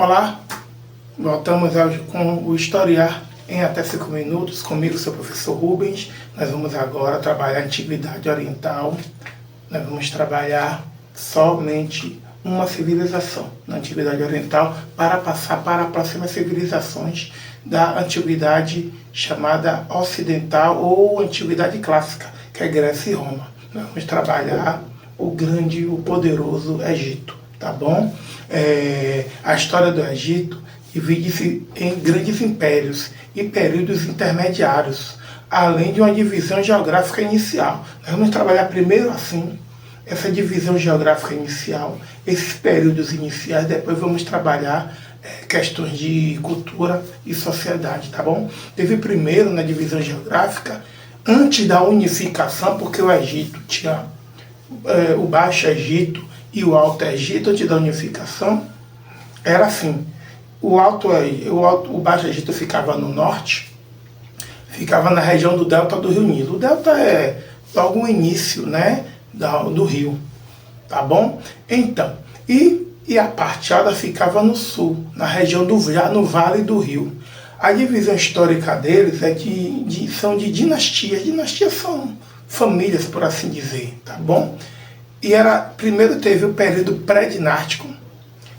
Olá, voltamos com o Historiar em até 5 minutos, comigo, seu professor Rubens. Nós vamos agora trabalhar a Antiguidade Oriental. Nós vamos trabalhar somente uma civilização na Antiguidade Oriental para passar para as próximas civilizações da Antiguidade chamada Ocidental ou Antiguidade Clássica, que é Grécia e Roma. Nós vamos trabalhar o grande, o poderoso Egito, tá bom? A história do Egito divide-se em grandes impérios e períodos intermediários, além de uma divisão geográfica inicial. Nós vamos trabalhar primeiro assim, essa divisão geográfica inicial, esses períodos iniciais, depois vamos trabalhar questões de cultura e sociedade, tá bom? Teve primeiro na divisão geográfica, antes da unificação, porque o Egito tinha o Baixo Egito e o Alto Egito. Antes da unificação, era assim: o Baixo Egito ficava no norte, ficava na região do delta do Rio Nilo. O delta é logo o início, né, do rio, tá bom? Então, e a parte alta ficava no sul, na região já no Vale do Rio. A divisão histórica deles são de dinastias. Dinastias são famílias, por assim dizer, tá bom? E primeiro teve o período pré-dinástico,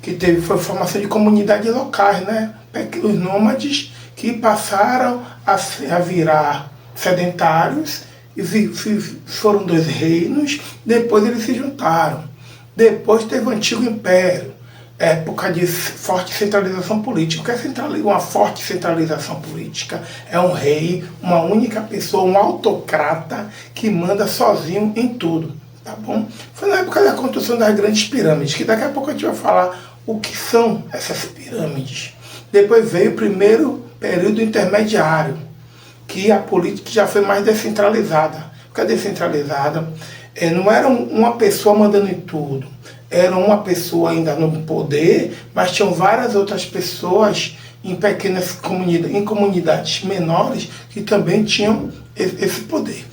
que foi a formação de comunidades locais, né? Os nômades que passaram a virar sedentários, e foram 2 reinos, depois eles se juntaram. Depois teve o Antigo Império, época de forte centralização política. O que é uma forte centralização política? É um rei, uma única pessoa, um autocrata que manda sozinho em tudo, tá bom? Foi na época da construção das grandes pirâmides, que daqui a pouco a gente vai falar o que são essas pirâmides. Depois veio o primeiro período intermediário, que a política já foi mais descentralizada. Porque a descentralizada não era uma pessoa mandando em tudo, era uma pessoa ainda no poder, mas tinham várias outras pessoas em pequenas comunidades, em comunidades menores, que também tinham esse poder.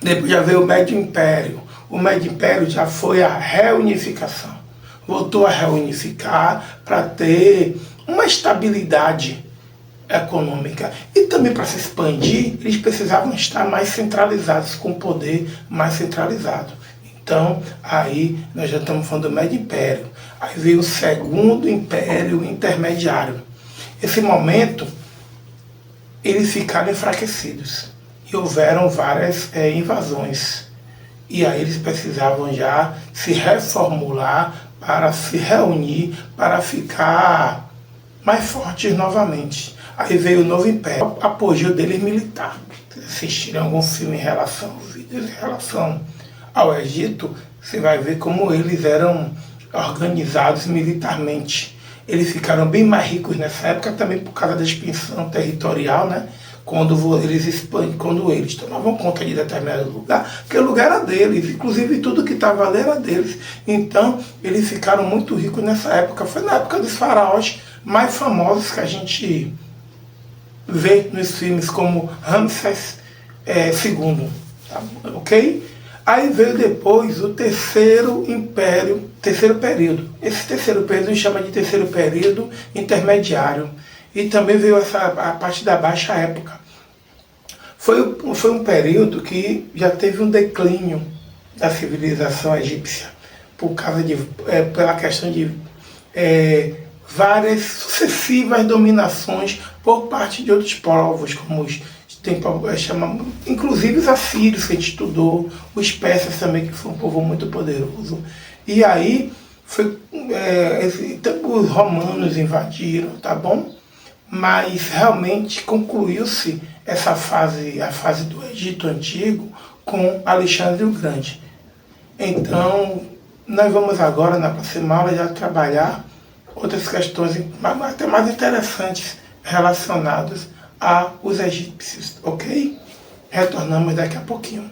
Depois já veio o Médio Império. O Médio Império já foi a reunificação. Voltou a reunificar para ter uma estabilidade econômica. E também, para se expandir, eles precisavam estar mais centralizados, com o poder mais centralizado. Então, aí nós já estamos falando do Médio Império. Aí veio o Segundo Império Intermediário. Esse momento, eles ficaram enfraquecidos e houveram várias invasões. E aí eles precisavam já se reformular para se reunir, para ficar mais fortes novamente. Aí veio o Novo Império, o apogeu deles militar. Se assistirem algum filme em relação, vídeos em relação ao Egito, você vai ver como eles eram organizados militarmente. Eles ficaram bem mais ricos nessa época, também por causa da expansão territorial, né? Quando eles tomavam conta de determinado lugar, porque o lugar era deles, inclusive tudo que estava ali era deles. Então, eles ficaram muito ricos nessa época. Foi na época dos faraós mais famosos que a gente vê nos filmes, como Ramsés II, tá? Ok? Aí veio depois o terceiro período. Esse terceiro período a gente chama de terceiro período intermediário. E também veio a parte da Baixa Época. Foi um período que já teve um declínio da civilização egípcia, pela questão de várias sucessivas dominações por parte de outros povos, como inclusive os assírios, que a gente estudou, os persas também, que foi um povo muito poderoso. E aí os romanos invadiram, tá bom? Mas realmente concluiu-se a fase do Egito Antigo, com Alexandre o Grande. Então, nós vamos agora, na próxima aula, já trabalhar outras questões até mais interessantes relacionadas aos egípcios, ok? Retornamos daqui a pouquinho.